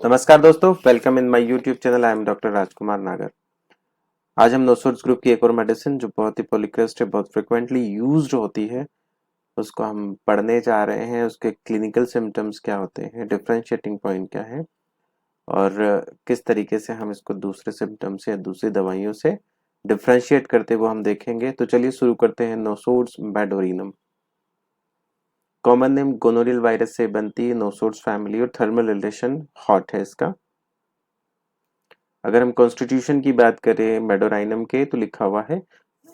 नमस्कार दोस्तों, welcome in my YouTube channel. I am doctor Rajkumar Nagar. आज हम नोसोर्स ग्रुप की एक और मेडिसिन जो बहुत ही पॉलीक्रेस्ट है, बहुत फ्रिक्वेंटली यूज्ड होती है, उसको हम पढ़ने जा रहे हैं। उसके क्लिनिकल सिम्टम्स क्या होते हैं, डिफरेंशिएटिंग पॉइंट क्या है और किस तरीके से हम इसको दूसरे सिम्टम्स या दूसरी दवाइयों से डिफरेंशिएट करते वो हम देखेंगे। तो चलिए शुरू करते हैं। नोसोर्स बैडोरिनम कॉमन नेम गोनोरियल वायरस से बनती है। नोसोर्स फैमिली और थर्मल रिलेशन हॉट है इसका। अगर हम कॉन्स्टिट्यूशन की बात करें मेडोराइनम के, तो लिखा हुआ है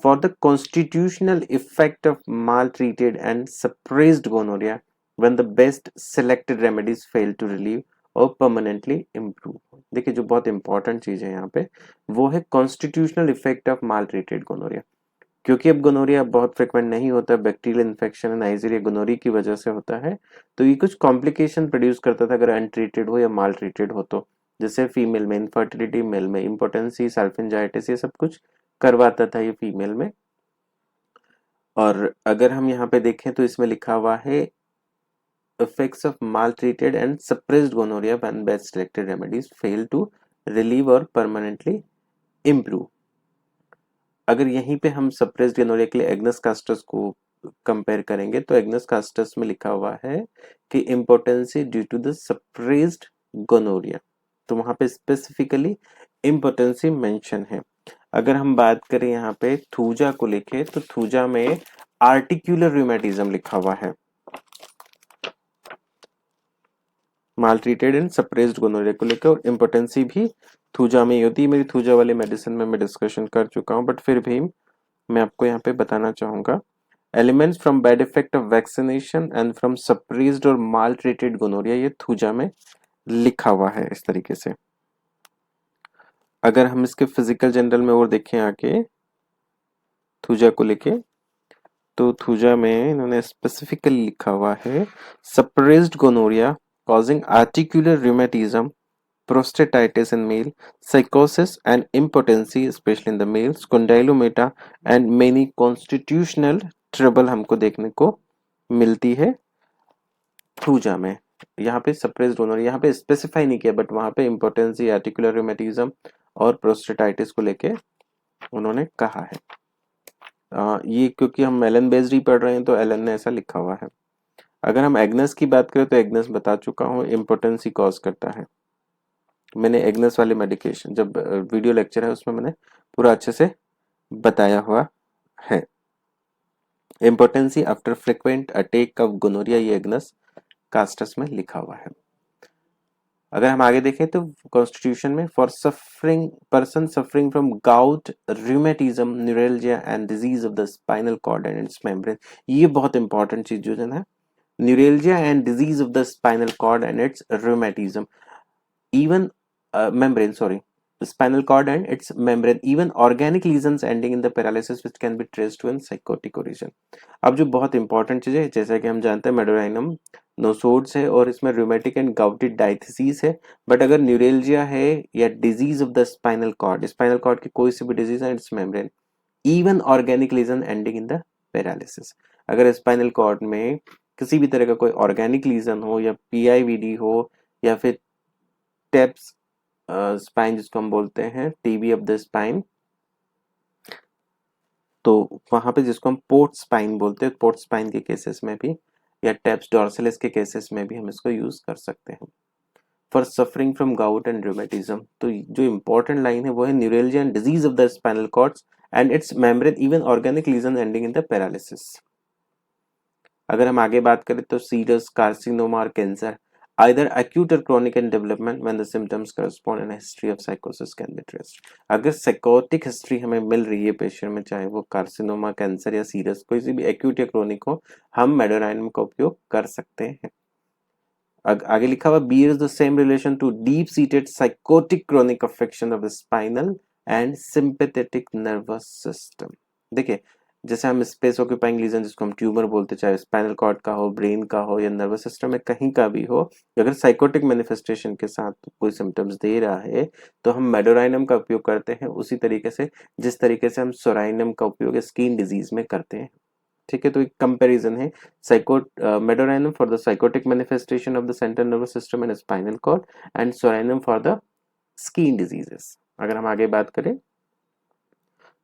for the constitutional effect of maltreated and suppressed gonorrhoea when the best selected remedies fail to relieve और परमानेंटली इम्प्रूव। देखिए, जो बहुत इंपॉर्टेंट चीज है यहाँ पे वो है constitutional effect of maltreated gonorrhoea. क्योंकि अब गोनोरिया बहुत फ्रिक्वेंट नहीं होता, बैक्टीरियल इन्फेक्शन नाइजीरिया गोनोरी की वजह से होता है, तो ये कुछ कॉम्प्लिकेशन प्रोड्यूस करता था अगर अनट्रीटेड हो या माल ट्रीटेड हो तो। जैसे फीमेल में इनफर्टिलिटी, मेल में इम्पोटेंसी, सल्फिंजाइटिस, ये सब कुछ करवाता था ये फीमेल में। और अगर हम यहाँ पे देखें तो इसमें लिखा हुआ है effects of maltreated and suppressed gonorrhea when best selected remedies fail to relieve or permanently improve। अगर यहीं पे हम सप्रेस्ड गोनोरिया के लिए एग्नस कास्टस को कंपेयर करेंगे तो एग्नस कास्टस में लिखा हुआ है कि impotency due to the suppressed gonorrhoea, तो वहां पे स्पेसिफिकली इम्पोर्टेंसी मेंशन है। अगर हम बात करें यहाँ पे थूजा को लेके, तो थूजा में आर्टिकुलर रूमेटिज्म लिखा हुआ है। मालट्रीटेड एंड सप्रेस्ड गोनोरिया को लेकर और इम्पोर्टेंसी भी थूजा में ही होती है। मेरी थूजा वाली मेडिसिन में मैं डिस्कशन कर चुका हूँ, बट फिर भी मैं आपको यहाँ पे बताना चाहूंगा। Elements from bad effect of vaccination and from suppressed और मालट्रीटेड गोनोरिया, ये थूजा में लिखा हुआ है इस तरीके से। अगर हम इसके फिजिकल जनरल में और देखें आगे थूजा को लेके, तो थूजा में इन्होंने स्पेसिफिकली लिखा हुआ है suppressed gonorrhoea causing articular rheumatism, prostatitis in male, psychosis and impotency especially in the males, condylomata and many constitutional trouble हमको देखने को मिलती है थूजा में। यहाँ पे सप्रेस्ड गोनोरिया यहाँ पे स्पेसिफाई नहीं किया, बट वहां पे इम्पोर्टेंसी, आर्टिकुलर रूमेटिज्म और प्रोस्टेटाइटिस को लेके उन्होंने कहा है। ये क्योंकि हम एलन बेस्ड ही पढ़ रहे हैं तो एलन ने ऐसा लिखा हुआ है। अगर हम एग्नस की बात करें तो एग्नस बता चुका हूँ, इम्पोर्टेंसी कॉज करता है। मैंने एग्नस वाली मेडिकेशन जब वीडियो लेक्चर है उसमें मैंने पूरा अच्छे से बताया हुआ है। Impotency after frequent attack of gonorrhoea, ये एग्नस कास्टस में लिखा हुआ है। अगर हम आगे देखें तो कॉन्स्टिट्यूशन में for suffering person suffering from gout, rheumatism, neuralgia and disease of the spinal cord and its membrane, ये बहुत इंपॉर्टेंट चीज जो है, neuralgia and disease of the spinal cord and its rheumatism, even membrane, sorry, spinal cord and its membrane, even organic lesions ending in the paralysis which can be traced to an psychotic origin। अब जो बहुत important चीज है, जैसा कि हम जानते हैं मेडोराइनम नोसोड्स है और इसमें रूमेटिक एंड गाउटी डायथिसिस है, बट अगर न्यूरेल्जिया है या disease of the spinal cord की कोई सी भी डिजीज है, its membrane, even organic lesion ending in the paralysis. अगर स्पाइनल कॉर्ड में किसी भी तरह का कोई ऑर्गेनिक लीजन हो या पीआईवीडी हो या फिर टेप्स स्पाइन जिसको हम बोलते हैं टीबी ऑफ द स्पाइन, तो वहां पे जिसको हम पोर्ट स्पाइन बोलते हैं, पोर्ट स्पाइन के केसेस में भी या टेप्स डॉर्सलिस के केसेस में भी हम इसको यूज कर सकते हैं for suffering from gout and rheumatism. तो जो इंपॉर्टेंट लाइन है वो है neuralgia and disease of the spinal cords and its membrane, even organic lesion ending in the paralysis. अगर हम आगे बात करें तो सीरस कार्सिनोमा और cancer, either acute or chronic in development when the symptoms correspond and a history of psychosis can be traced। अगर psychotic history हमें मिल रही है पेशेंट में, चाहे वो कार्सिनोमा, कैंसर या सीरस, कोई सी भी एक्यूट या क्रोनिक हो, हम मेडोराइनम का उपयोग कर सकते हैं। आगे लिखा हुआ bears the same relation to deep seated psychotic chronic affection of the spinal and sympathetic nervous system। देखिए, जैसे हम स्पेस ऑक्यूपाइंग लीजन जिसको हम ट्यूमर बोलते, चाहे स्पाइनल कॉर्ड का हो, ब्रेन का हो या नर्वस सिस्टम में कहीं का भी हो, अगर साइकोटिक मैनिफेस्टेशन के साथ कोई सिम्टम्स दे रहा है तो हम मेडोराइनम का उपयोग करते हैं उसी तरीके से जिस तरीके से हम सोराइनम का उपयोग स्किन डिजीज में करते हैं। ठीक है, तो एक कंपैरिजन है psycho medorrhinum for the sycotic manifestation of the central nervous system and spinal cord and psorinum for the skin diseases. अगर हम आगे बात करें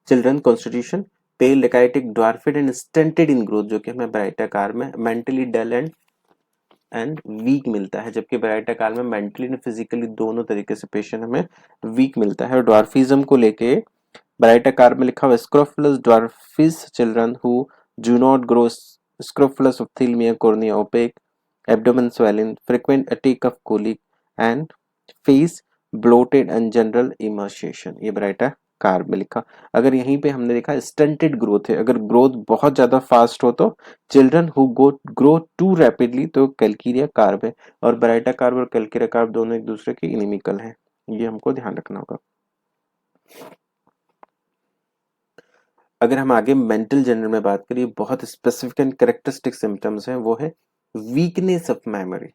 children constitution, pale rachitic dwarfed and stunted in growth, जो कि हमें ब्राइटाकार में मेंटली डल एंड वीक मिलता है, जबकि ब्राइटाकार में मेंटली एंड फिजिकली दोनों तरीके से पेशेंट हमें वीक मिलता है। और ड्वार्फिज्म को लेके ब्राइटाकार में लिखा हुआ scrofulous dwarfish children who do not grow scrofulous ophthalmia cornea opaque abdomen swelling frequent attack of colic and face bloated and general emaciation, ये ब्राइटाकार में लिखा। अगर यहीं पे हमने देखा स्टंटेड ग्रोथ है, अगर ग्रोथ बहुत ज्यादा फास्ट हो तो children who grow too rapidly तो कैल्किरिया कार्ब है, और ब्राइटा कार्ब और कैल्किरिया कार्ब दोनों एक दूसरे के इनिमिकल हैं, ये हमको ध्यान रखना होगा। अगर हम आगे मेंटल जनरल में बात करें, बहुत स्पेसिफिक एंड कैरेक्टरिस्टिक सिम्टम्स हैं, वो है वीकनेस ऑफ मेमोरी,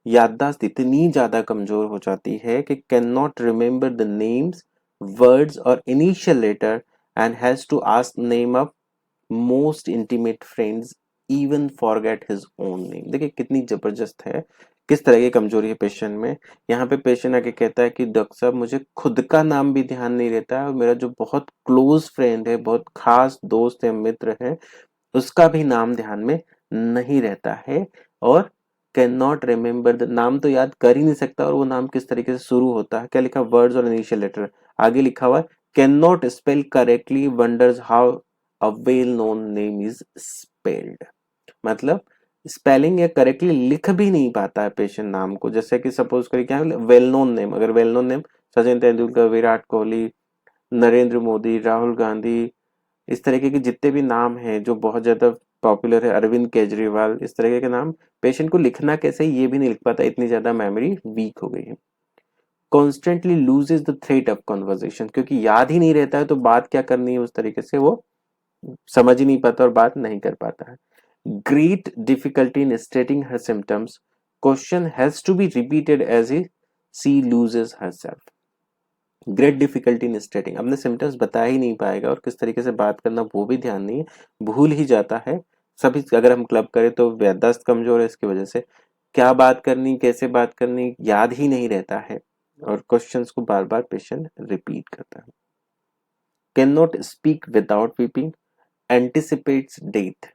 याददाश्त इतनी ज्यादा कमजोर हो जाती है कि can not remember the names words और initial letter and has to ask name of most intimate friends even forget his own name. देखिए कितनी जबरदस्त है, किस तरह की कमजोरी है पेशेंट में। यहाँ पे पेशेंट आके कहता है कि डॉक्टर साहब मुझे खुद का नाम भी ध्यान नहीं रहता है, और मेरा जो बहुत क्लोज फ्रेंड है, बहुत खास दोस्त है, मित्र है, उसका भी नाम ध्यान में नहीं रहता है, और कैन नॉट रिमेम्बर द, नाम तो याद कर ही नहीं सकता, और वो नाम किस तरीके से शुरू होता है, क्या लिखा, वर्ड्स और इनिशियल लेटर। आगे लिखा हुआ can not spell correctly, wonders how a well known name is spelled, मतलब स्पेलिंग या करेक्टली लिख भी नहीं पाता है पेशेंट नाम को। जैसे कि सपोज करिए क्या वेल नोन नेम, अगर well known name Sachin Tendulkar, Virat Kohli, Narendra Modi, Rahul Gandhi, इस तरीके के जितने भी नाम हैं जो बहुत ज्यादा पॉपुलर है, अरविंद केजरीवाल, इस तरीके के नाम पेशेंट को लिखना कैसे ये भी नहीं लिख पाता, इतनी ज्यादा मेमोरी वीक हो गई है। Constantly loses the thread of conversation, क्योंकि याद ही नहीं रहता है तो बात क्या करनी है उस तरीके से वो समझ ही नहीं पाता और बात नहीं कर पाता है। Great difficulty in stating her symptoms, question has to be repeated as he she loses herself. Great difficulty in stating, अपने सिम्टम्स बता ही नहीं पाएगा, और किस तरीके से बात करना वो भी ध्यान नहीं है, भूल ही जाता है सभी। अगर हम क्लब करें तो याददाश्त कमजोर है, इसकी वजह से क्या बात करनी, कैसे बात करनी याद ही नहीं रहता है, और क्वेश्चंस को बार बार पेशेंट रिपीट करता है। Can not speak without weeping, anticipates death,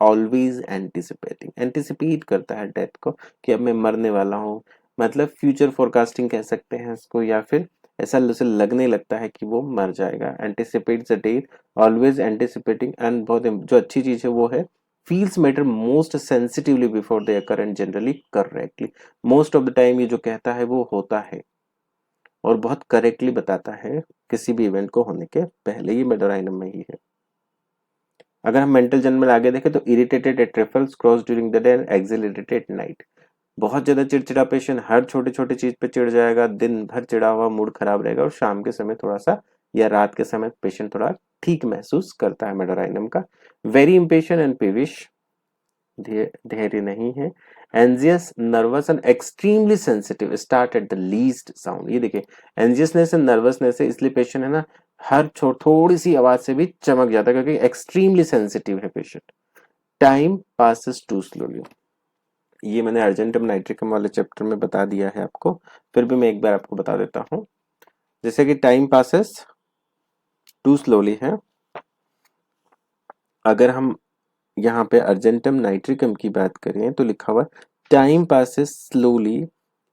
always anticipating, anticipate करता है डेथ को कि अब मैं मरने वाला हूँ, मतलब फ्यूचर फोरकास्टिंग कह सकते हैं इसको, या फिर ऐसा उसे लगने लगता है कि वो मर जाएगा। Anticipates the death, always anticipating, and बहुत जो अच्छी चीज है वो है feels matter most sensitively before they occur and generally correctly, most of the time ये जो कहता है वो होता है और बहुत करेक्टली बताता है किसी भी इवेंट को होने के पहले, ही मेडोराइनम में ही है। अगर हम मेंटल जनरल में आगे देखें तो irritated at trifles, cross during the day and accelerated at night, बहुत ज्यादा चिड़चिड़ा पेशेंट, हर छोटे छोटे चीज पे चिढ़ जाएगा, दिन भर चिड़ा हुआ, मूड खराब रहेगा, और शाम के समय थोड़ा सा या रात के समय पेशेंट थोड़ा ठीक महसूस करता है मेडोराइनम का। वेरी इम्पेशेंट एंड पेविश, धैर्य नहीं है। Anxious, nervous and extremely sensitive, start at the least sound, ये देखिए एंजियसनेस एंड नर्वसनेस है, इसलिए पेशेंट है ना हर थोड़ी सी आवाज से भी चमक जाता है, क्योंकि एक्सट्रीमली सेंसिटिव है patient. Time passes too slowly, ये मैंने अर्जेंटम नाइट्रिकम वाले चैप्टर में बता दिया है आपको, फिर भी मैं एक बार आपको बता देता हूँ। जैसे कि टाइम पासेस टू स्लोली है, अगर हम यहाँ पे अर्जेंटम नाइट्रिकम की बात करें तो लिखा हुआ time passes slowly,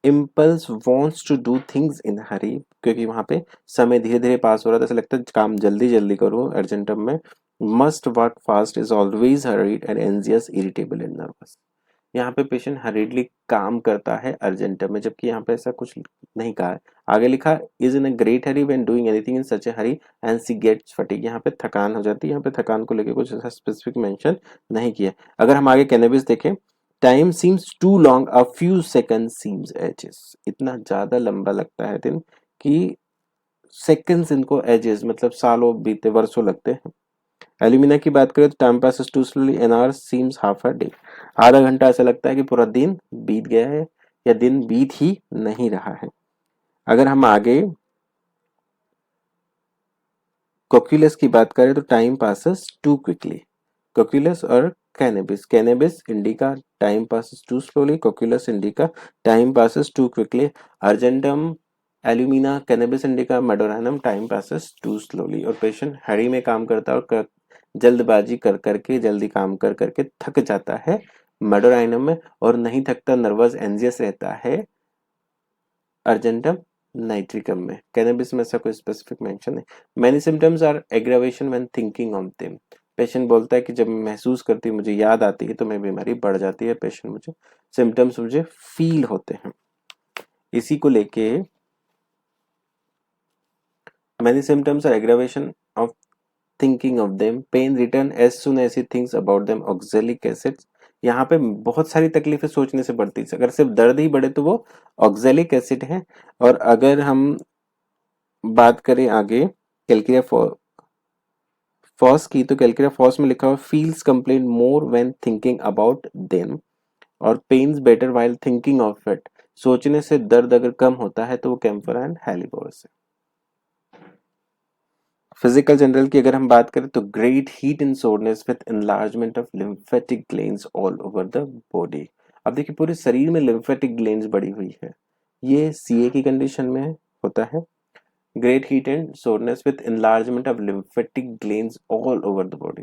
impulse wants to do things in hurry, क्योंकि वहां पे समय धीरे धीरे पास हो रहा था, ऐसा लगता है काम जल्दी जल्दी करो अर्जेंटम में। Must work fast, is always hurried and anxious, irritable and nervous, यहाँ पे पेशेंट हरीडली काम करता है अर्जेंटम में, जबकि यहाँ पे ऐसा कुछ नहीं कहा है। आगे लिखा is in a great hurry when doing anything in such a hurry and she gets fatigue, यहाँ पे थकान हो जाती है, यहाँ पे थकान को लेकर कुछ ऐसा स्पेसिफिक मेंशन नहीं किया। अगर हम आगे कैनबिस देखें, time seems too long, a few second seems ages, इतना ज्यादा लंबा लगता है दिन कि सेकंड्स इनको एजेस मतलब सालों बीते, वर्षों लगते हैं। एल्यूमिना की बात करें तो time passes too slowly, an hour seems half a day, आधा घंटा ऐसा लगता है कि पूरा दिन बीत गया है या दिन बीत ही नहीं रहा है। अगर हम आगे कोक्यूलस की बात करें तो time passes too quickly, cocculus और cannabis. Cannabis indica time passes too slowly, cocculus indica time passes too quickly, argentum alumina cannabis indica medorrhinum time passes too slowly. और पेशेंट हरी में काम करता है और जल्दबाजी कर करके जल्दी काम कर करके थक जाता है मेडोराइनम में, और नहीं थकता, नर्वस एंजियस रहता है अर्जेंटम नाइट्रिकम में. कैनबिस में ऐसा कोई स्पेसिफिक मेंशन नहीं. Many symptoms are aggravation when thinking on them. Patient बोलता है कि जब महसूस करती हूँ, मुझे याद आती है तो मेरी बीमारी बढ़ जाती है. पेशेंट मुझे सिम्टम्स मुझे फील होते हैं. इसी को लेके many symptoms are aggravation of thinking of them, pain return as soon as he thinks about them, oxalic acids. यहाँ पे बहुत सारी तकलीफें सोचने से बढ़ती है. अगर सिर्फ दर्द ही बढ़े तो वो ऑक्जेलिक एसिड है. और अगर हम बात करें आगे कैलकिरिया फॉस की, तो कैलकिरिया फॉस में लिखा हुआ feels complain more when thinking about them, और pains better while thinking of it. सोचने से दर्द अगर कम होता है तो वो कैम्फर एंड हेलिबोरस है. फिजिकल जनरल की अगर हम बात करें तो great heat and soreness with enlargement of lymphatic glands all over the body. अब देखिए पूरे शरीर में लिम्फेटिक ग्लैंड्स बढ़ी हुई है. ये सीए की कंडीशन में होता है. Great heat and soreness with enlargement of lymphatic glands all over the body.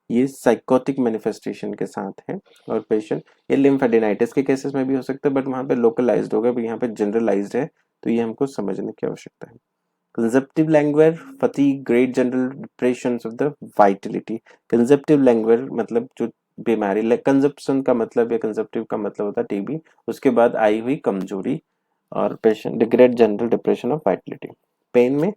ये साइकोटिक मैनिफेस्टेशन के साथ है. और पेशेंट ये लिम्फेडेनाइटिस के केसेस में भी हो सकता है, बट वहां पे लोकलाइज्ड होगा, यहाँ पे जनरलाइज्ड है, तो ये हमको समझने की आवश्यकता है. Consumptive languor, fatigue, great general depressions of the vitality. Consumptive languor मतलब जो बीमारी, कंजप्शन का मतलब या कंजप्टिव का मतलब होता है टीबी, उसके बाद आई हुई कमजोरी. और patient great general depression of vitality. Pain में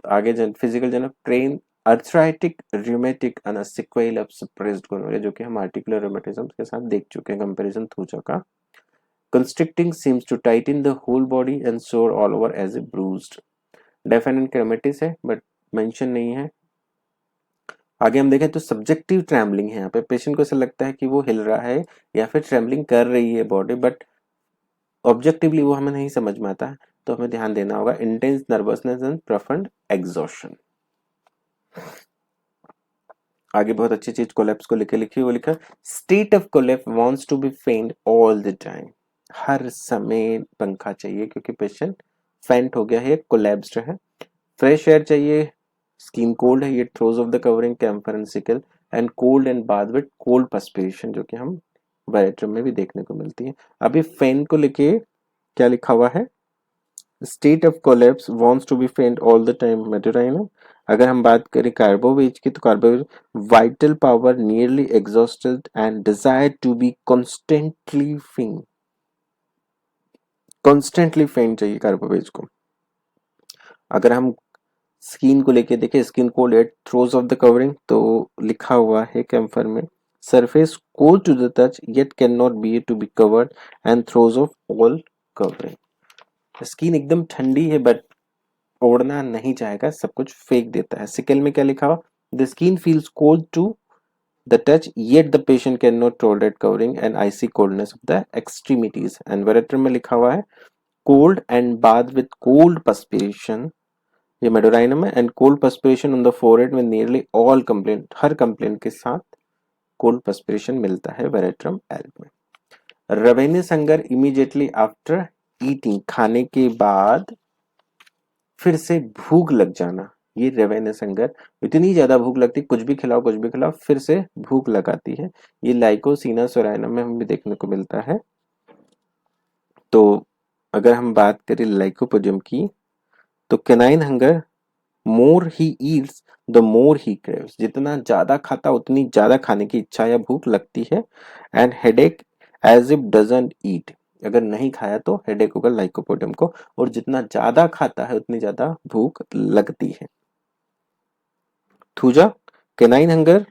आगे physical general pain, arthritic, rheumatic and sequel of suppressed gonorrhoea, जो कि हम आर्टिकुलर रूमेटिज्म के साथ देख चुके हैं कंपैरिजन थूजा का. Constricting seems to tighten the whole body and sore all over as a bruised. Definite clematis है बट मेंशन नहीं है. आगे हम देखें तो सब्जेक्टिव ट्रैम्बलिंग है. यहाँ पे पेशेंट को ऐसा लगता है कि वो हिल रहा है या फिर ट्रैम्बलिंग कर रही है बॉडी, बट ऑब्जेक्टिवली वो हमें नहीं समझ में आता है, तो हमें ध्यान देना होगा. Intense nervousness and profound exhaustion. आगे बहुत अच्छी चीज कोलैप्स को लेके लिखी, वो लिखा state of collapse wants to be fanned all the time. हर समय पंखा चाहिए क्योंकि पेशेंट फेंट हो गया है, कोलैप्स्ड है. फ्रेश एयर चाहिए, स्किन कोल्ड है, ये throws off the covering camphor and secale, and cold and bathed with cold perspiration, जो कि हम वायरेट्रम में भी देखने को मिलती है. अभी फैन को लेके क्या लिखा हुआ है, state of collapse wants to be fanned all the time medorrhinum. अगर हम बात करें कार्बोवेज की, तो carbo veg vital power nearly exhausted and desire to be constantly fanned चाहिए कार्बोवेज को. अगर हम स्किन को लेके देखें, skin cold at throws off the covering, तो लिखा हुआ है कैम्फर में surface cold to the touch yet can not be to be covered and throws off all covering. Skin एकदम ठंडी है बट ओढ़ना नहीं चाहेगा, सब कुछ फेंक देता है. सिकल में क्या लिखा हुआ, the skin feels cold to the touch yet the patient can not tolerate covering and icy coldness of the extremities. And veratrum में लिखा हुआ है cold and bath with cold perspiration, ये मेडोराइनम है, and cold perspiration on the forehead में nearly all complaint, हर complaint के साथ कोल्ड पर्सपिरेशन मिलता है वेरेट्रम एल्ब में. Ravenous hunger immediately after eating, खाने के बाद फिर से भूख लग जाना, ये रेवेनियस हंगर. इतनी ज्यादा भूख लगती, कुछ भी खिलाओ फिर से भूख लगाती है. ये लाइकोसिना सोराइनम में हमें देखने को मिलता है. तो अगर हम बात करें लाइकोपोडियम की, तो canine hunger more he eats the more he craves, जितना ज्यादा खाता उतनी ज्यादा खाने की इच्छा या भूख लगती है. And headache as if doesn't eat, अगर नहीं खाया तो हेडेक होगा लाइकोपोडियम को, और जितना ज्यादा खाता है उतनी ज्यादा भूख लगती है. Thuja canine hunger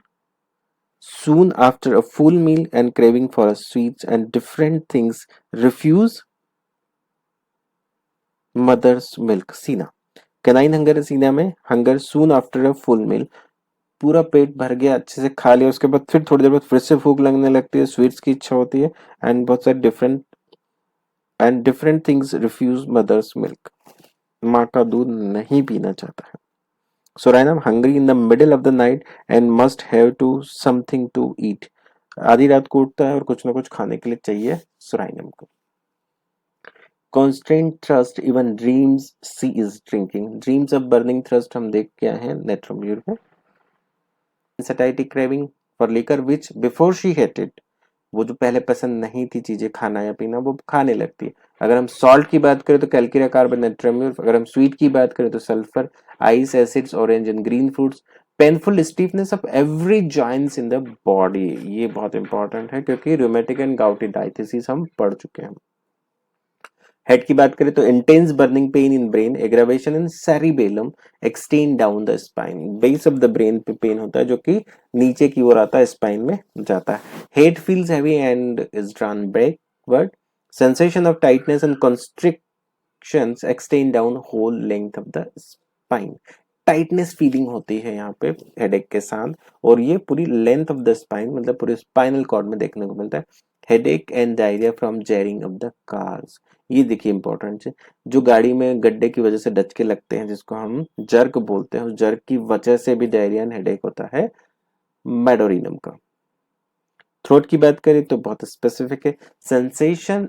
soon after a full meal and craving for sweets and different things, refuse mother's milk. Cina canine hunger cina में, hunger soon after a full meal, पूरा पेट भर गया, अच्छे से खा लिया, उसके बाद फिर थोड़ी देर बाद फिर से भूख लगने लगती है, स्वीट्स की इच्छा होती है. एंड बहुत सारे different things refuse mother's milk, माँ का दूध नहीं पीना चाहता है. Psorinum hungry in the middle of the night and must have to something to eat, आधी रात को उठता है और कुछ ना कुछ खाने के लिए चाहिए सोराइनम को। Constrained thrust even dreams she is drinking, dreams of burning thrust हम देख के आए हैं नेट्रोम्यूर में। satiety craving for liquor which before she hated, वो जो पहले पसंद नहीं थी चीजें खाना या पीना वो खाने लगती है। अगर हम सॉल्ट की बात करें तो कैल्किरा कार्बन नेट्रोम्यूर, अगर हम स्वीट की बात करें तो sulphur, ice acids, orange and green fruits, painful stiffness of every joints in the body, ये बहुत इंपॉर्टेंट है क्योंकि रूमेटिक एंड गाउटी डायथिसिस हम पढ़ चुके हैं। हेड की बात करें तो intense burning pain in brain, aggravation in cerebellum, extend down the spine, base of the brain पे पेन होता है जो कि नीचे की ओर आता है, स्पाइन में जाता है। Head feels heavy and is drawn backward, sensation of tightness and constrictions extend down whole length of the spine, tightness feeling होती है यहाँ पे हेडेक के साथ और ये पूरी लेंथ ऑफ द स्पाइन मतलब पूरे स्पाइनल कॉर्ड में देखने को मिलता है। Headache and diarrhoea from jarring of the cars, ये देखिए इंपॉर्टेंट है, जो गाड़ी में गड्ढे की वजह से डचके लगते हैं जिसको हम जर्क बोलते हैं, उस जर्क की वजह से भी डायरिया एंड हेडेक होता है मेडोरिनम का। थ्रोट की बात करें तो बहुत स्पेसिफिक है, sensation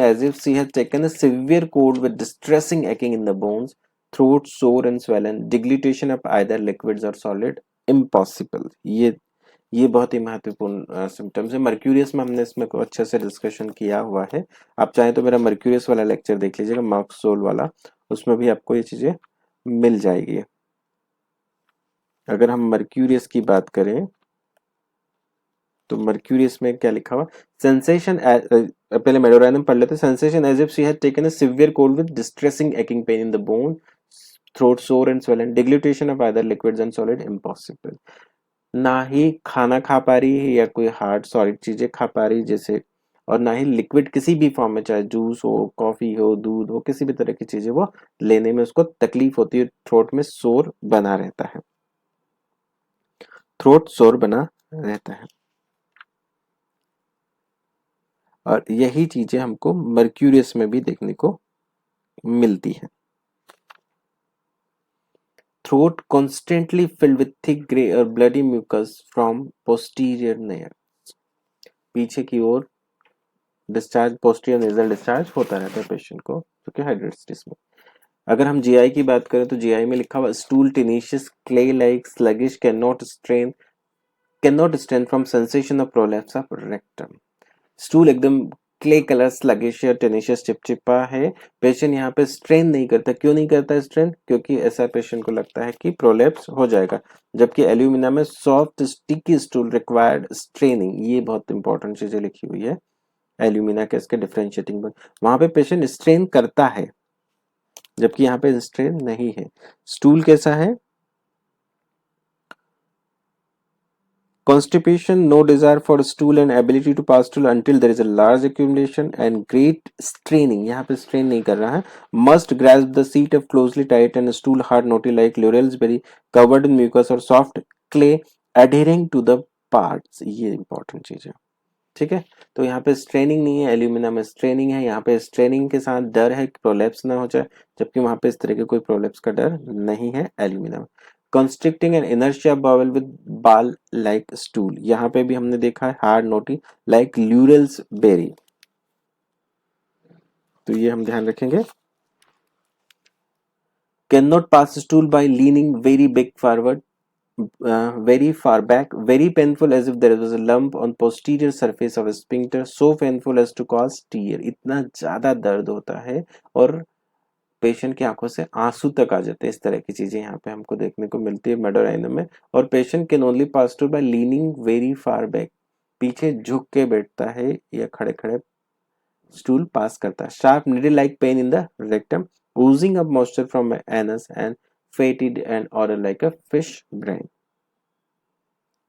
as if she had taken a severe cold with distressing aching in the bones, throat sore and swollen, deglutition of either liquids or solid, impossible। ये बहुत ही महत्वपूर्ण सिम्टम्स है। मर्क्यूरियस में हमने इसमें को अच्छे से डिस्कशन किया हुआ है, आप चाहें तो मेरा मर्क्यूरियस वाला लेक्चर देख लीजिएगा, मार्क्सोल वाला, उसमें भी आपको ये चीजें मिल जाएगी। अगर हम मर्क्यूरियस की बात करें तो मर्क्यूरियस में क्या लिखा हुआ, सेंसेशन पहले मेडोराइनम पढ़ लेते, sensation as if she had taken a severe cold with distressing aching pain in the bone, throat sore and swollen, deglutition of either liquids and solid, impossible. ना ही खाना खा पा रही है या कोई हार्ड सॉलिड चीजें खा पा रही जैसे, और ना ही लिक्विड किसी भी फॉर्म में, चाहे जूस हो, कॉफी हो, दूध हो, किसी भी तरह की चीजें वो लेने में उसको तकलीफ होती है, थ्रोट में शोर बना रहता है, थ्रोट शोर बना रहता है। और यही चीजें हमको मर्क्यूरियस में भी देखने को मिलती है। Throat constantly filled with thick grey और bloody mucus from posterior nares, पीछे की ओर डिस्चार्ज, पोस्टीरियर नेजल डिस्चार्ज होता रहता है पेशेंट को क्योंकि हाइड्रेटिस में। अगर हम जीआई की बात करें तो जीआई में लिखा हुआ, stool tenacious clay like sluggish can not strain from sensation of prolapse of rectum, stool एकदम क्ले कलर स्लगिश या टेनिशियस चिपचिपा है, पेशेंट यहाँ पे स्ट्रेन नहीं करता, क्यों नहीं करता स्ट्रेन, क्योंकि ऐसा पेशेंट को लगता है कि प्रोलैप्स हो जाएगा, जबकि एल्यूमिना में soft sticky stool required straining, ये बहुत इंपॉर्टेंट चीजें लिखी हुई है एल्यूमिना के इसके डिफरेंशिएटिंग पर, वहां पे पेशेंट स्ट्रेन करता है जबकि यहाँ पे स्ट्रेन नहीं है। स्टूल कैसा है, constipation, no desire for stool and ability to pass stool until there is a large accumulation and great straining, यहाँ पे strain नहीं कर रहा है, must grasp the seat of closely tight and stool hard knotty like laurel's berry covered in mucus or soft clay adhering to the parts, ये important चीज है, ठीक है। तो यहाँ पे स्ट्रेनिंग नहीं है, एल्यूमिना में स्ट्रेनिंग है, यहाँ पे स्ट्रेनिंग के साथ डर है कि प्रोलैप्स ना हो जाए, जबकि वहां पे इस तरह के कोई प्रोलैप्स का डर नहीं है एल्यूमिना में। Constricting and inertia bowel with ball like stool, यहाँ पे भी हमने देखा है hard knotty like laurels berry, तो ये हम ध्यान रखेंगे। Can not pass stool by leaning very big forward, very far back, very painful as if there was a lump on posterior surface of a sphincter, so painful as to cause tear, इतना ज्यादा दर्द होता है और patient की आंखों से आंसू तक आ जाते हैं, इस तरह की चीजें यहाँ पे हमको देखने को मिलती है मेडोराइनम में। और patient can only pass to by leaning very far back, पीछे झुक के बैठता है या खड़े खड़े स्टूल पास करता है। Sharp needle like pen in the rectum, oozing of moisture from anus and fetid and oral like a fish brain।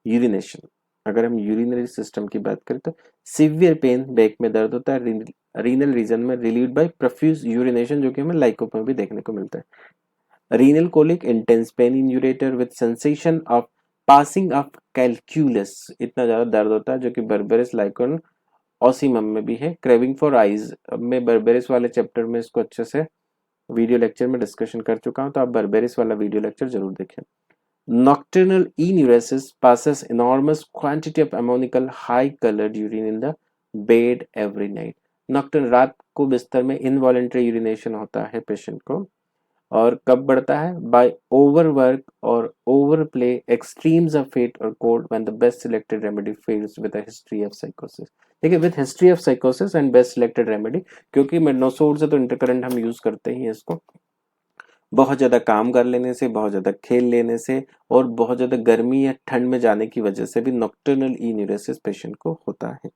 Urination, अगर हम यूरिनरी सिस्टम की बात करें तो सिवियर पेन, बैक में दर्द होता है, रीनल रीजन में रिलीव्ड बाय प्रोफ्यूज यूरिनेशन, जो कि हमें लाइकोप में भी देखने को मिलता है। Renal colic, intense pain in ureter with sensation of passing of calculus, इतना ज्यादा दर्द होता है जो कि बर्बेरिस लाइकोन ऑसिमम में भी है। क्रेविंग फॉर आइज, अब मैं बर्बेरिस वाले चैप्टर में इसको अच्छे से वीडियो लेक्चर में डिस्कशन कर चुका हूं, तो आप बर्बेरिस वाला वीडियो लेक्चर जरूर देखें। Nocturnal enuresis passes enormous quantity of ammonical high colored urine in the bed every night. Nocturne रात को बिस्तर में involuntary urination होता है पेशेंट को, और कब बढ़ता है? By overwork or overplay, extremes of fate or cold when the best selected remedy fails with a history of psychosis. देखिए, with history of psychosis and best selected remedy, क्योंकि मेडनोसोड से तो इंटरकरेंट हम यूज करते ही हैं इसको, बहुत ज़्यादा काम कर लेने से, बहुत ज़्यादा खेल लेने से और बहुत ज़्यादा गर्मी या ठंड में जाने की वजह से भी नॉक्टर्नल इन्यूरेसिस पेशेंट को होता है।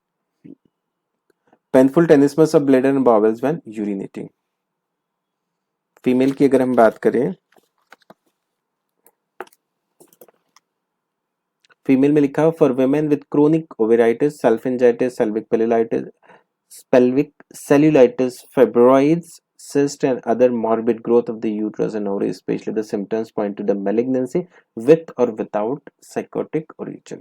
Painful tenesmus of bladder and bowels when urinating. Female की अगर हम बात करें, फीमेल में लिखा हुआ for women with chronic ovaritis, salpingitis, pelvic cellulitis, fibroids, cyst and other morbid growth of the uterus and ovaries, especially the symptoms point to the malignancy with or without psychotic origin.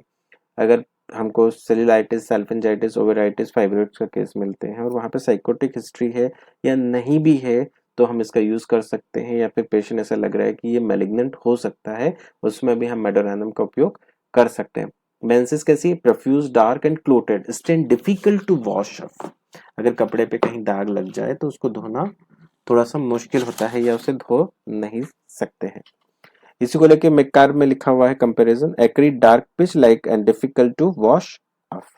अगर हमको cellulitis, सल्फिंजाइटिस, ओवेराइटिस, fibroids का case मिलते हैं और वहाँ पे psychotic history है या नहीं भी है, तो हम इसका यूज कर सकते हैं, या फिर पेशेंट ऐसा लग रहा है कि ये मैलिग्नेंट हो सकता है, उसमें भी हम मेडोरानम का उपयोग कर सकते हैं। मेंसेस कैसी? Profuse, dark and clotted, stain difficult to wash off. अगर कपड़े पे कहीं दाग लग जाए तो उसको धोना थोड़ा सा मुश्किल होता है या उसे धो नहीं सकते हैं। इसी को लेके मेकार में लिखा हुआ है comparison, acrid dark pitch like and difficult to wash off.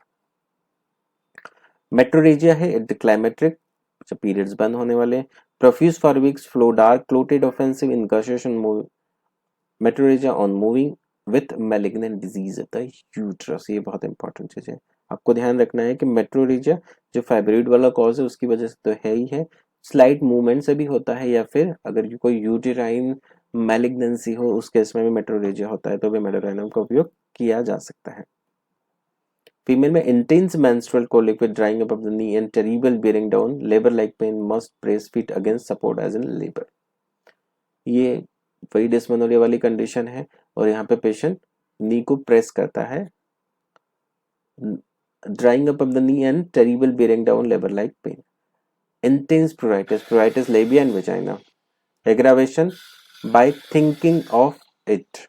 Metrorrhagia है क्लाइमेट्रिक, पीरियड्स बंद होने वाले। Profuse for weeks, flow dark, clotted, offensive, incursion, metrorrhagia on moving with malignant disease of the uterus. ये बहुत इंपॉर्टेंट चीज है, आपको ध्यान रखना है कि मेट्रोरेजिया जो फाइब्रोइड वाला कॉज है उसकी वजह से तो है ही है, स्लाइट मूवमेंट से भी होता है, या फिर अगर कोई यूटेराइन मैलिग्नेंसी हो उस केस में भी मेट्रोरेजिया होता है, तो भी मेडोराइनम का उपयोग किया जा सकता है। फीमेल में intense menstrual colic with drawing up of the knee and terrible bearing down, labour like pain, must press feet against support as in labour. ये वही डिस्मेनोरिया वाली कंडीशन है, और यहाँ पे पेशेंट नी को प्रेस करता है, drawing up of the knee and terrible bearing down, labour like pain. Intense pruritus, pruritus labia and vagina. Aggravation by thinking of it.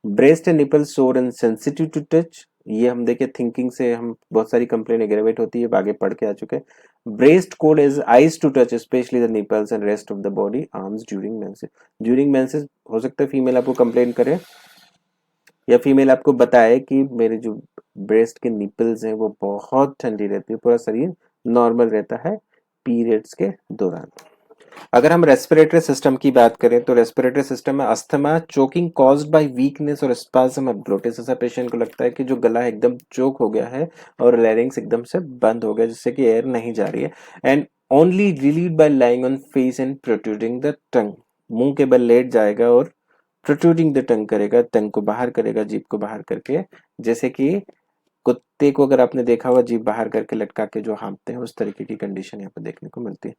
Breast and nipple sore and sensitive to touch. ये हम देखे thinking से हम बहुत सारी complain aggravate होती है, आगे पढ़ के आ चुके हैं। Breast cold is ice to touch specially the nipples and rest of the body, arms during menses. During menses हो सकता है फीमेल आपको कंप्लेन करे या फीमेल आपको बताए कि मेरे जो ब्रेस्ट के निपल्स हैं वो बहुत ठंडी रहती है, पूरा शरीर नॉर्मल रहता है पीरियड्स के दौरान। अगर हम रेस्पिरेटरी सिस्टम की बात करें तो रेस्पिरेटरी सिस्टम में asthma, choking caused by weakness और स्पाज्म ऑफ ग्लोटिस। ऐसा पेशेंट को लगता है कि जो गला एकदम चोक हो गया है और लैरिंग्स एकदम से बंद हो गया जिससे कि एयर नहीं जा रही है, and only relieved by lying on face and protruding the tongue. मुंह के बल लेट जाएगा और प्रोट्रूडिंग द टंग करेगा, टंग को बाहर करेगा, जीभ को बाहर करके, जैसे कि कुत्ते को अगर आपने देखा हुआ जीभ बाहर करके लटका के जो हाँफते हैं, उस तरीके की कंडीशन यहाँ पे देखने को मिलती है।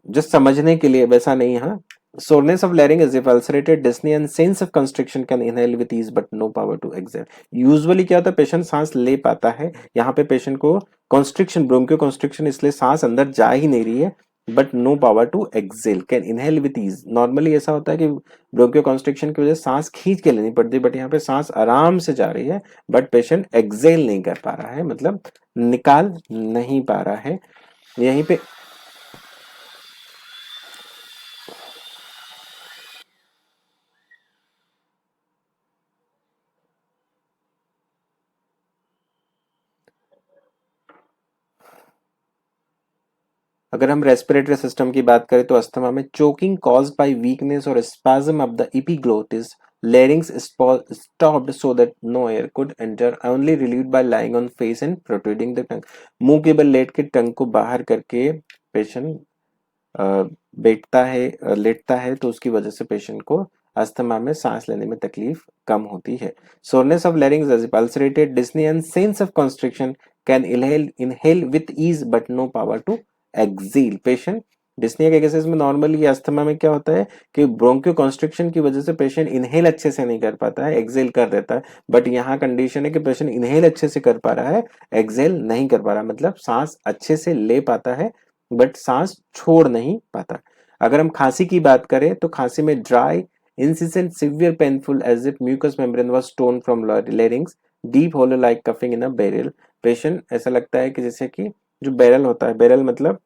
जस्ट समझने के लिए, वैसा नहीं है। Soreness of larynx is if ulcerated dyspnoea and sense of constriction can inhale with ease but no power to exhale. Usually क्या होता है, पेशेंट सांस ले पाता है, यहाँ पे पेशेंट को कॉन्स्ट्रिक्शन, ब्रोंकियो कॉन्स्ट्रिक्शन, इसलिए सांस अंदर जा ही नहीं रही है, but no power to exhale, can inhale with ease. Normally ऐसा होता है कि ब्रोंकियो कॉन्स्ट्रिक्शन की वजह से सांस खींच के लेनी पड़ती है, बट यहाँ पे सांस आराम से जा रही है, बट पेशेंट एक्सेल नहीं कर पा रहा है, मतलब निकाल नहीं पा रहा है। यहीं पे अगर हम रेस्पिरेटरी सिस्टम की बात करें तो अस्थमा में चोकिंग कॉज्ड बाय वीकनेस और spasm of the epiglottis, larynx stopped so that no air could enter, only relieved by lying on face and protruding the tongue। मुंह के बल लेट के टंग को बाहर करके पेशेंट बैठता है, लेटता है, तो उसकी वजह से पेशेंट को अस्थमा में सांस लेने में तकलीफ कम होती है। Soreness of larynx is ulcerated dyspnoea and sense of constriction can inhale with ease but no power to exhale. Patient dyspnoea के केसेस में नॉर्मली अस्थमा में क्या होता है कि ब्रोंकियो कॉन्स्ट्रिक्शन की वजह से पेशेंट इनहेल अच्छे से नहीं कर पाता है, एक्सेल कर देता है, बट यहाँ कंडीशन है कि पेशेंट इनहेल अच्छे से कर पा रहा है, एक्सेल नहीं कर पा रहा, मतलब सांस अच्छे से ले पाता है बट सांस छोड़ नहीं पाता। अगर हम खांसी की बात करें तो खांसी में dry incessant severe painful as if mucous membrane was torn from larynx, deep hollow like coughing in a barrel। Patient ऐसा लगता है कि जैसे कि जो बैरल होता है, बैरल मतलब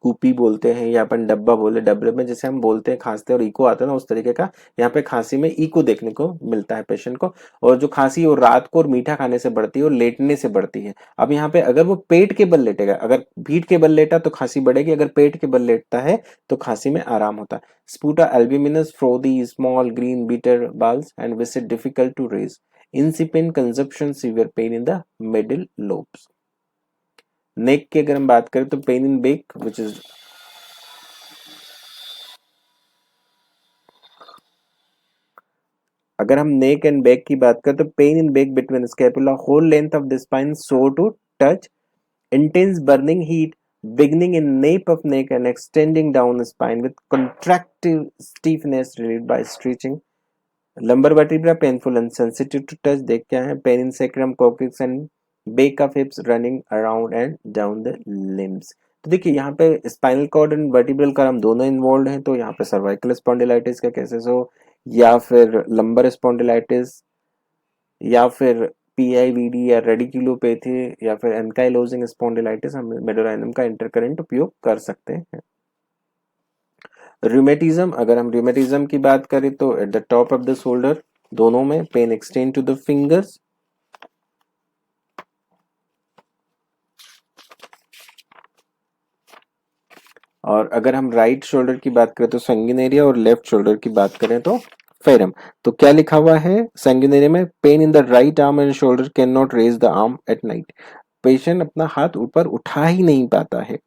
कूपी बोलते हैं या अपन डब्बा बोले, डब्बे में जैसे हम बोलते हैं खांसते और इको आता है ना, उस तरीके का यहाँ पे खांसी में इको देखने को मिलता है पेशेंट को। और जो खांसी वो रात को और मीठा खाने से बढ़ती है और लेटने से बढ़ती है। अब यहाँ पे अगर वो पेट के बल लेटेगा, अगर पीठ के बल लेटा तो खांसी बढ़ेगी, अगर पेट के बल लेटता है तो खांसी में आराम होता है। Sputa albuminous frothy small green bitter balls and viscid difficult to raise, incipient consumption severe pain in the middle lobes। Neck की अगर हम बात करें तो pain in back which is, अगर हम नेक एंड बैक की बात करें तो pain in back between scapula whole length of the spine sore to touch, intense burning heat beginning in nape of neck and extending down the spine with contractive stiffness relieved by stretching। lumbar vertebra painful and sensitive to touch, देख क्या है, pain in sacrum coccyx and back of hips running around and down the limbs। तो देखिए यहाँ पे spinal cord and vertebral column दोनों involve हैं, तो यहाँ पे सर्वाइकल स्पॉन्डिलाइटिस का केसेस हो या फिर लंबर स्पॉन्डिलाइटिस या फिर पीआईवीडी या रेडिकुलोपैथी या फिर एंकाइलोजिंग स्पॉन्डिलाइटिस, हम मेडोराइनम का इंटरकरेंट उपयोग कर सकते हैं। रूमेटिज्म, अगर हम रूमेटिज्म की बात करें तो at the top of the shoulder दोनों में pain extend to the fingers. और अगर हम राइट शोल्डर की बात करें तो संगिनेरिया और लेफ्ट शोल्डर की बात करें तो फेरम। तो क्या लिखा हुआ है संगिनेरिया में, pain in the right arm and shoulder can not raise the arm at night, patient अपना हाथ ऊपर उठा ही नहीं पाता है।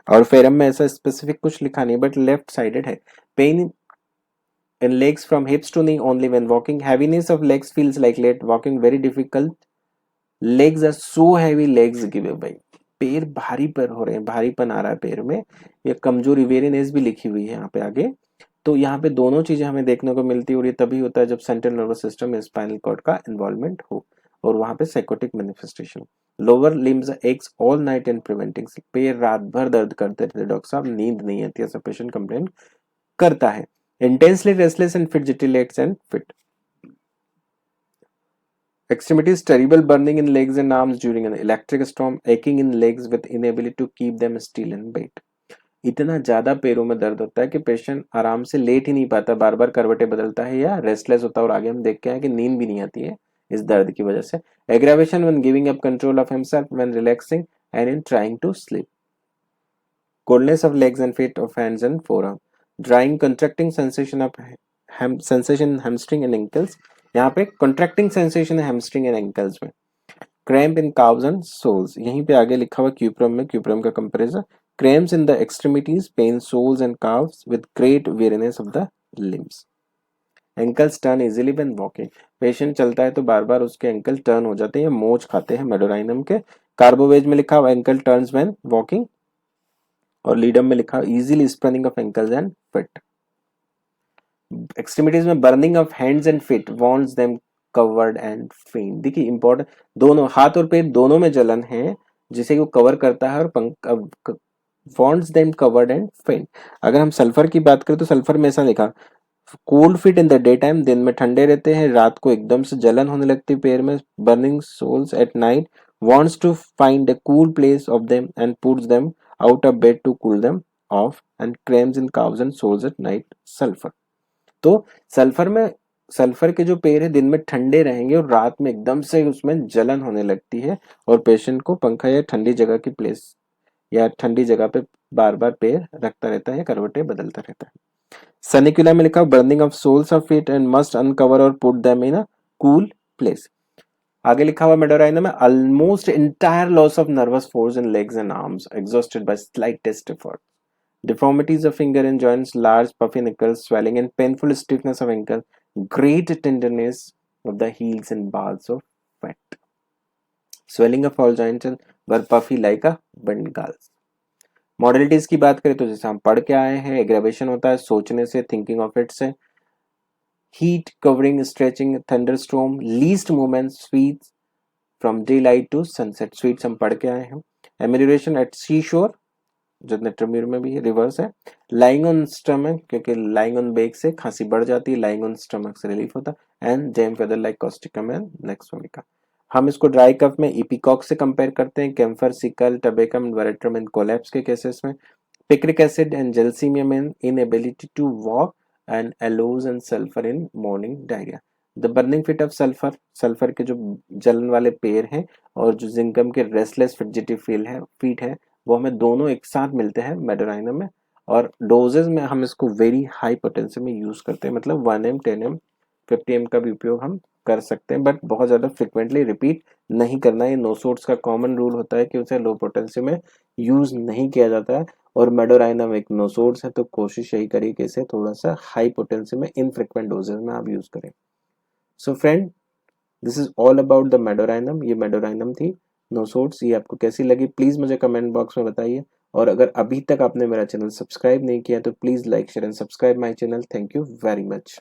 और फेरम में ऐसा स्पेसिफिक कुछ लिखा नहीं बट लेफ्ट साइडेड है। Pain in legs from hips to knee only when walking, heaviness of legs feels like lead walking very difficult, legs are so heavy legs give away, पैर भारी पर हो रहे हैं, भारीपन आ रहा है पैर में, या कमजोरी वेरीनेस भी लिखी हुई है यहाँ पे आगे। तो यहाँ पे दोनों चीजें हमें देखने को मिलती है और ये तभी होता है जब सेंट्रल नर्वस सिस्टम में स्पाइनल कॉर्ड का इन्वॉल्वमेंट हो और वहां पे psychotic manifestation. Lower limbs x all night and preventing, पैर रात भर दर्द करते रहते डॉक्टर साहब, नींद नहीं आती, ऐसा पेशेंट कंप्लेन करता है। Intensely restless and fidgety legs and feet, extremities terrible burning in legs and arms during an electric storm, aching in legs with inability to keep them still and bait। इतना ज्यादा पैरों में दर्द होता है कि पेशेंट आराम से लेट ही नहीं पाता, बार बार करवटें बदलता है या रेस्टलेस होता है, और आगे हम देख के हैं कि नींद भी नहीं आती है इस दर्द की वजह से। Aggravation when giving up control of himself when relaxing and in trying to sleep, coldness of legs and feet of hands and forearm, drying contracting sensation of sensation hamstring and ankles, यहाँ पे contracting sensation है hamstring and ankles में। cramp in calves and soles, यहीं पे आगे लिखा हुआ cuprum में, क्यूप्रम का comparison, cramps in the extremities, pain soles and calves with great weariness of the limbs, ankles turn easily when walking, patient चलता है तो बार बार उसके एंकल टर्न हो जाते हैं, मोच खाते हैं मेडोराइनम के। कार्बोवेज में लिखा हुआ एंकल टर्न्स व्हेन वॉकिंग, और लीडम में लिखा easily spraining of ankles and feet. Extremities में burning of hands and feet wants them covered and faint, देखिए इंपॉर्टेंट, दोनों हाथ और पैर दोनों में जलन है जिसे वो कवर करता है, और वॉन्ट्स देम कवर्ड एंड फेंट। अगर हम सल्फर की बात करें तो सल्फर में ऐसा लिखा, cold feet in the day time, दिन में ठंडे रहते हैं, रात को एकदम से जलन होने लगती है पैर में, burning soles at night, wants to find a cool place of them and puts them out of bed to cool them off and cramps in calves and soles at night, sulfur। तो sulphur में, sulphur के जो पैर है दिन में ठंडे रहेंगे और रात में एकदम से उसमें जलन होने लगती है और पेशेंट को पंखा या ठंडी जगह की प्लेस या ठंडी जगह पे बार बार पैर रखता रहता है, करवटें बदलता रहता है। सनिकुला में लिखा burning of soles of feet and must uncover और put them in a cool place. आगे लिखा हुआ मेडोराइना में almost entire loss of nervous force in legs and arms exhausted by slightest effort, deformities of finger and joints, large puffy knuckles, swelling and painful stiffness of ankle, great tenderness of the heels and balls of foot, swelling of all joints and were puffy like a bengals। Modalities की बात करें तो जैसे हम पढ़ के आए हैं, एग्रेवेशन होता है सोचने से, थिंकिंग ऑफ इट से, heat covering stretching thunderstorm, least movement sweats from daylight to sunset, sweats हम पढ़ के आए हैं। एमेल्योरेशन एट सी शोर, नेट्रोम्यूर में भी रिवर्स है। लाइंग ऑन स्टमक, क्योंकि लाइंग ऑन बेक से खांसी बढ़ जाती है, लाइंग ऑन स्टमक से रिलीफ होता है। And gem feather like causticum and nux vomica. हम इसको ड्राई कफ में इपिकॉक से कंपेयर करते हैं, camphor, secale, tabacum, veratrum and collapse के केसेस में। पिक्रिक एसिड एंड जेलसीमिया में inability to walk and aloes and sulphur in morning diarrhoea. The burning feet of sulphur, sulphur के जो जलन वाले पैर हैं और जो जिंकम के रेस्टलेस फिडजिटी फीट है, वो हमें दोनों एक साथ मिलते हैं मेडोराइनम में। और डोजेज में हम इसको वेरी हाई पोटेंसी में यूज करते हैं, मतलब 1 ml 10 ml 50 ml का भी उपयोग हम कर सकते हैं, बट बहुत ज्यादा फ्रिक्वेंटली रिपीट नहीं करना। ये नोसोर्ट्स का कॉमन रूल होता है कि उसे लो पोटेंसी में यूज नहीं किया जाता है। और मेडोराइनम एक नोसोर्ट्स है, तो कोशिश यही करिए कि इसे थोड़ा सा हाई पोटेंसी में इनफ्रिक्वेंट डोजेज में आप यूज करें। So friend, this is all about the Medorrhinum. ये मेडोराइनम थी नोसोर्ट्स। ये आपको कैसी लगी प्लीज मुझे कमेंट बॉक्स में बताइए। और अगर अभी तक आपने मेरा चैनल सब्सक्राइब नहीं किया तो please like share and subscribe my channel. Thank you very much.